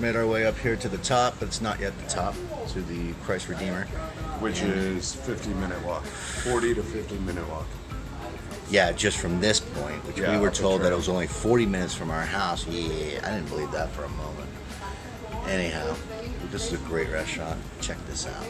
made our way up here to the top, but it's not yet the top, to the Christ Redeemer. Which is 50-minute walk. 40 to 50-minute walk. Yeah, just from this point, which Yeah, we were up the told that trail. it was only 40 minutes from our house. Yeah, I didn't believe that for a moment. Anyhow, this is a great restaurant. Check this out.